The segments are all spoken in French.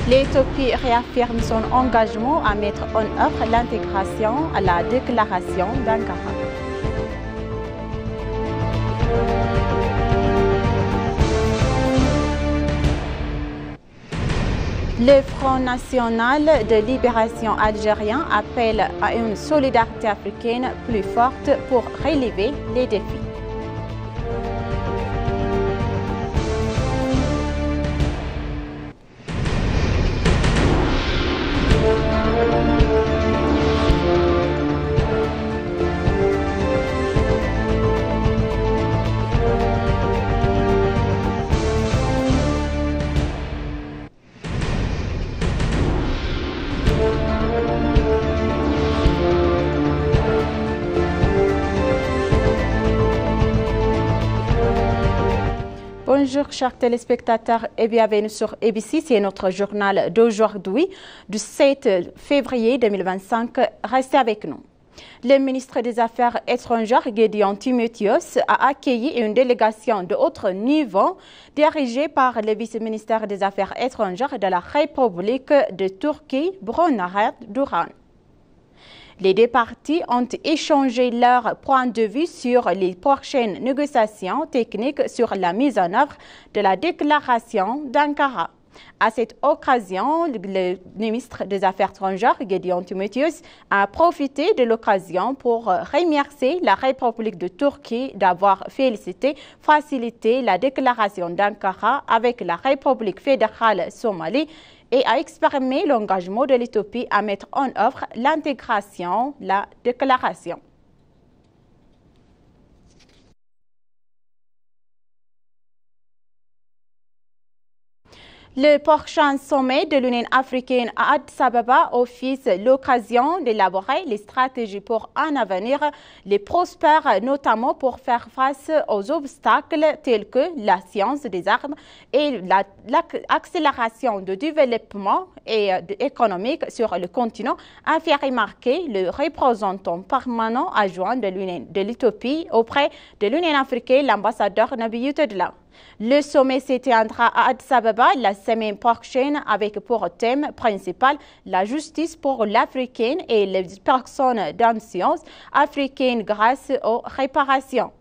L'Éthiopie réaffirme son engagement à mettre en œuvre l'intégration à la déclaration d'Ankara. Le Front national de libération algérien appelle à une solidarité africaine plus forte pour relever les défis. Bonjour chers téléspectateurs et bienvenue sur ABC, c'est notre journal d'aujourd'hui du 7 février 2025. Restez avec nous. Le ministre des Affaires étrangères, Gédéon Timotheos, a accueilli une délégation de haut niveau dirigée par le vice-ministre des Affaires étrangères de la République de Turquie, Bruno Duran. Les deux parties ont échangé leurs points de vue sur les prochaines négociations techniques sur la mise en œuvre de la déclaration d'Ankara. À cette occasion, le ministre des Affaires étrangères, Gédéon Timotheos, a profité de l'occasion pour remercier la République de Turquie d'avoir facilité la déclaration d'Ankara avec la République fédérale Somalie et a exprimé l'engagement de l'Éthiopie à mettre en œuvre l'intégration, la déclaration. Le prochain sommet de l'Union africaine à Addis Ababa offre l'occasion d'élaborer les stratégies pour un avenir les prospères, notamment pour faire face aux obstacles tels que la science des armes et l'accélération du développement économique sur le continent, a fait remarquer le représentant permanent adjoint de l'Éthiopie auprès de l'Union africaine, l'ambassadeur Nabiyou Tedla. Le sommet se tiendra à Addis Ababa la semaine prochaine avec pour thème principal la justice pour l'Africaine et les personnes d'anciennes africaines grâce aux réparations.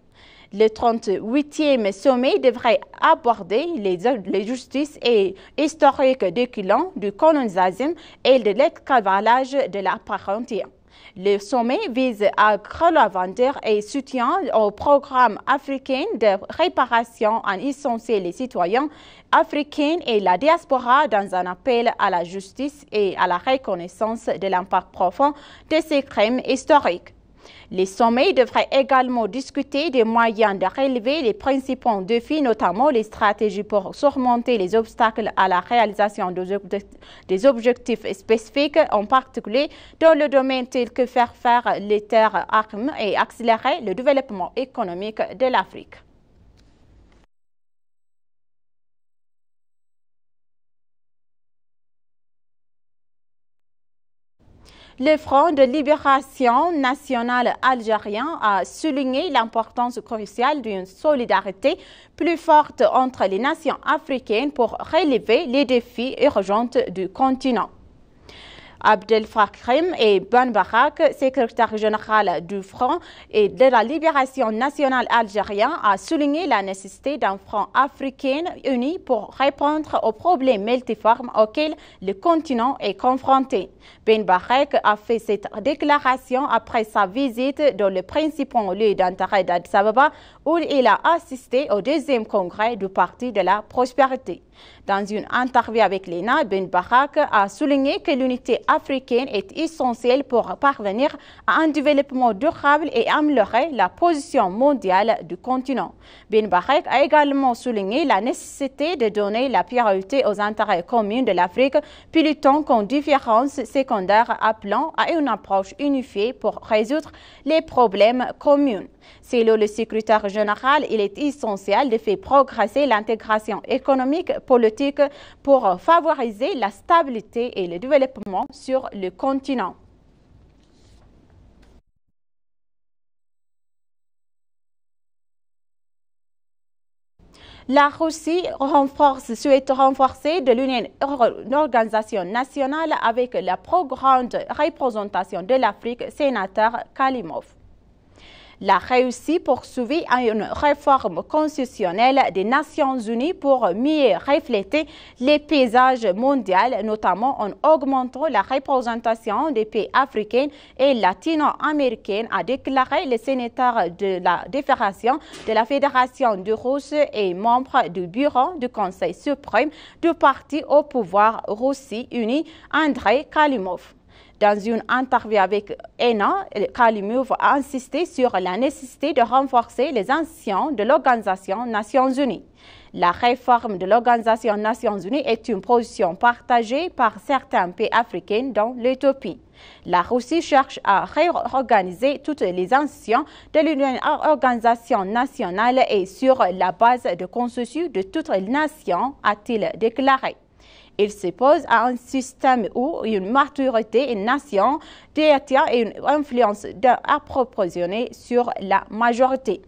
Le 38e sommet devrait aborder les justices historiques découlant du colonialisme et de l'esclavage de la parenté. Le sommet vise à relever et soutient au programme africain de réparation en essentiel les citoyens africains et la diaspora dans un appel à la justice et à la reconnaissance de l'impact profond de ces crimes historiques. Les sommets devraient également discuter des moyens de relever les principaux défis, notamment les stratégies pour surmonter les obstacles à la réalisation des objectifs spécifiques, en particulier dans le domaine tel que faire les terres armes et accélérer le développement économique de l'Afrique. Le Front de libération nationale algérien a souligné l'importance cruciale d'une solidarité plus forte entre les nations africaines pour relever les défis urgents du continent. Abdel Fakhrim et Ben Barak, secrétaire général du Front et de la libération nationale algérien, a souligné la nécessité d'un front africain uni pour répondre aux problèmes multiformes auxquels le continent est confronté. Ben Barak a fait cette déclaration après sa visite dans le principal lieu d'intérêt d'Addis Ababa où il a assisté au deuxième congrès du Parti de la Prospérité. Dans une interview avec l'ENA, Ben Barak a souligné que l'unité africaine est essentielle pour parvenir à un développement durable et améliorer la position mondiale du continent. Ben Barak a également souligné la nécessité de donner la priorité aux intérêts communs de l'Afrique, plutôt qu'aux différences secondaires, appelant à une approche unifiée pour résoudre les problèmes communs. Selon le secrétaire général, il est essentiel de faire progresser l'intégration économique politique pour favoriser la stabilité et le développement sur le continent. La Russie souhaite renforcer l'organisation nationale avec la plus grande représentation de l'Afrique, sénateur Kalimov. La Russie poursuit une réforme constitutionnelle des Nations Unies pour mieux refléter les paysages mondiaux, notamment en augmentant la représentation des pays africains et latino-américains, a déclaré le sénateur de la Fédération de Russie et membre du bureau du Conseil suprême du parti au pouvoir Russie Unie, Andrei Kalimov. Dans une interview avec ENA, Kalimov a insisté sur la nécessité de renforcer les actions de l'Organisation des Nations Unies. La réforme de l'Organisation des Nations Unies est une position partagée par certains pays africains, dont l'Éthiopie. La Russie cherche à réorganiser toutes les actions de l'Organisation nationale et sur la base de consensus de toutes les nations, a-t-il déclaré. Il s'oppose à un système où une majorité, une nation, détient une influence appropriée sur la majorité.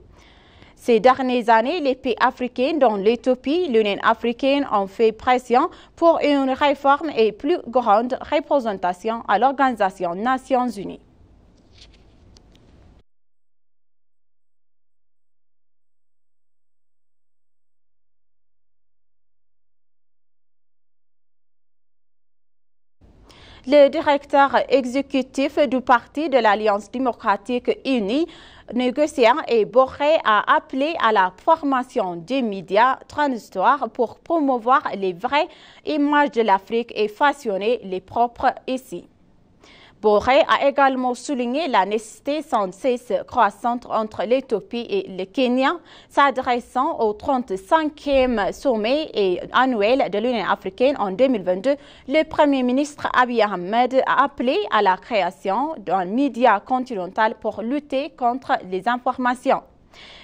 Ces dernières années, les pays africains, dont l'Éthiopie, l'Union africaine, ont fait pression pour une réforme et plus grande représentation à l'Organisation des Nations Unies. Le directeur exécutif du Parti de l'Alliance démocratique unie, négociant et Borré, a appelé à la formation des médias transitoires pour promouvoir les vraies images de l'Afrique et façonner les propres ici. Borré a également souligné la nécessité sans cesse croissante entre l'Éthiopie et le Kenya, s'adressant au 35e sommet annuel de l'Union africaine en 2022. Le Premier ministre Abiy Ahmed a appelé à la création d'un média continental pour lutter contre les informations.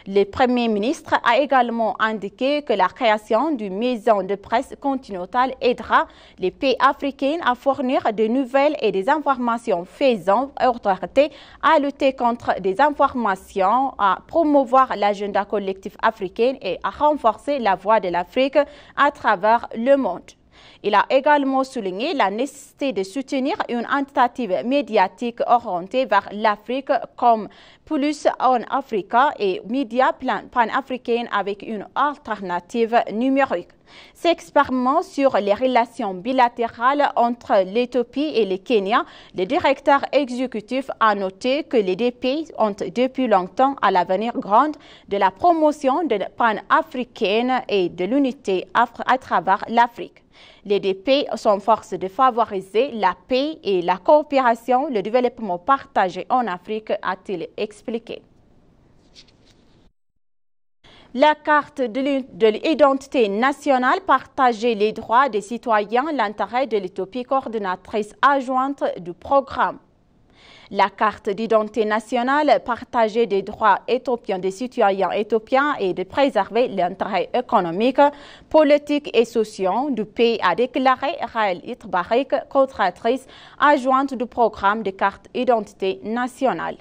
Le Premier ministre a également indiqué que la création d'une maison de presse continentale aidera les pays africains à fournir des nouvelles et des informations faisant autorité à lutter contre des informations, à promouvoir l'agenda collectif africain et à renforcer la voix de l'Afrique à travers le monde. Il a également souligné la nécessité de soutenir une initiative médiatique orientée vers l'Afrique comme Plus en Africa et médias pan-africains avec une alternative numérique. S'exprimant sur les relations bilatérales entre l'Éthiopie et le Kenya, le directeur exécutif a noté que les deux pays ont depuis longtemps à l'avenir grande de la promotion de pan-africaine et de l'unité à travers l'Afrique. Les deux pays sont force de favoriser la paix et la coopération, le développement partagé en Afrique, a-t-il expliqué. La carte de l'identité nationale partageait les droits des citoyens, l'intérêt de l'Éthiopie, coordinatrice adjointe du programme. La carte d'identité nationale partageait des droits éthiopiens des citoyens éthiopiens et de préserver l'intérêt économique, politique et social du pays, a déclaré Raël Itbarik, coordinatrice adjointe du programme de carte d'identité nationale.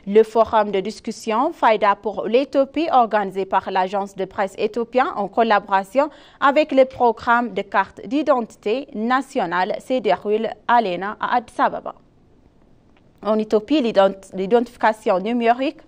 Le forum de discussion Faïda pour l'Éthiopie, organisé par l'agence de presse éthiopienne en collaboration avec le programme de carte d'identité nationale, se déroule à l'ENA à Addis Ababa. En Éthiopie, l'identification numérique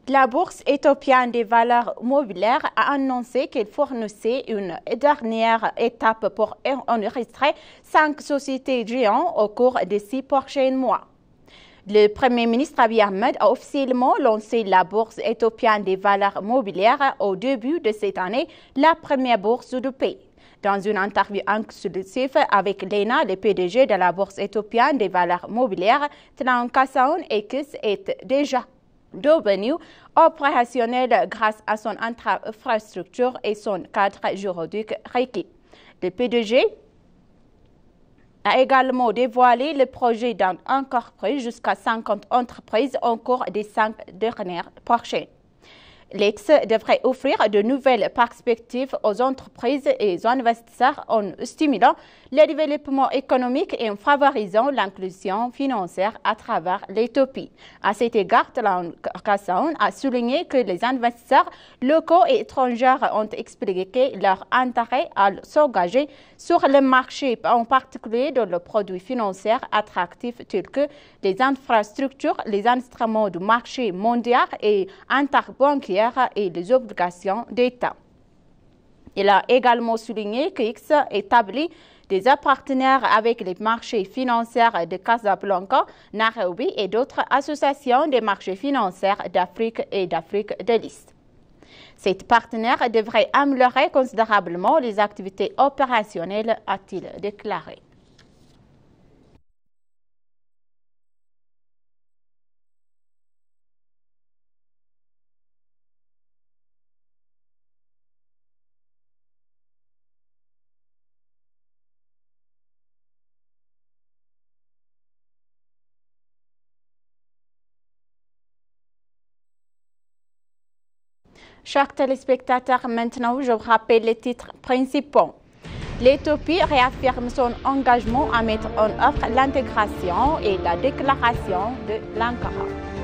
La Bourse éthiopienne des valeurs mobilières a annoncé qu'elle fournissait une dernière étape pour enregistrer 5 sociétés géantes au cours des 6 prochains mois. Le Premier ministre Abiy Ahmed a officiellement lancé la Bourse éthiopienne des valeurs mobilières au début de cette année, la première bourse du pays. Dans une interview exclusive avec Lena, le PDG de la Bourse éthiopienne des valeurs mobilières, Tlan Kassaoun Ekis est déjà devenu opérationnel grâce à son infrastructure et son cadre juridique requis. Le PDG a également dévoilé le projet d'encorporer jusqu'à 50 entreprises au cours des 5 dernières prochaines. L'EX devrait offrir de nouvelles perspectives aux entreprises et aux investisseurs en stimulant le développement économique et en favorisant l'inclusion financière à travers l'Éthiopie. À cet égard, Tlan Kassaoun a souligné que les investisseurs locaux et étrangers ont expliqué leur intérêt à s'engager sur le marché, en particulier dans les produits financiers attractifs tels que les infrastructures, les instruments du marché mondial et interbancaires et les obligations d'État. Il a également souligné que X établit des partenaires avec les marchés financiers de Casablanca, Nairobi et d'autres associations des marchés financiers d'Afrique et d'Afrique de l'Est. Ces partenaires devraient améliorer considérablement les activités opérationnelles, a-t-il déclaré. Chers téléspectateurs, maintenant je vous rappelle les titres principaux. L'Éthiopie réaffirme son engagement à mettre en œuvre l'intégration et la déclaration de l'Ankara.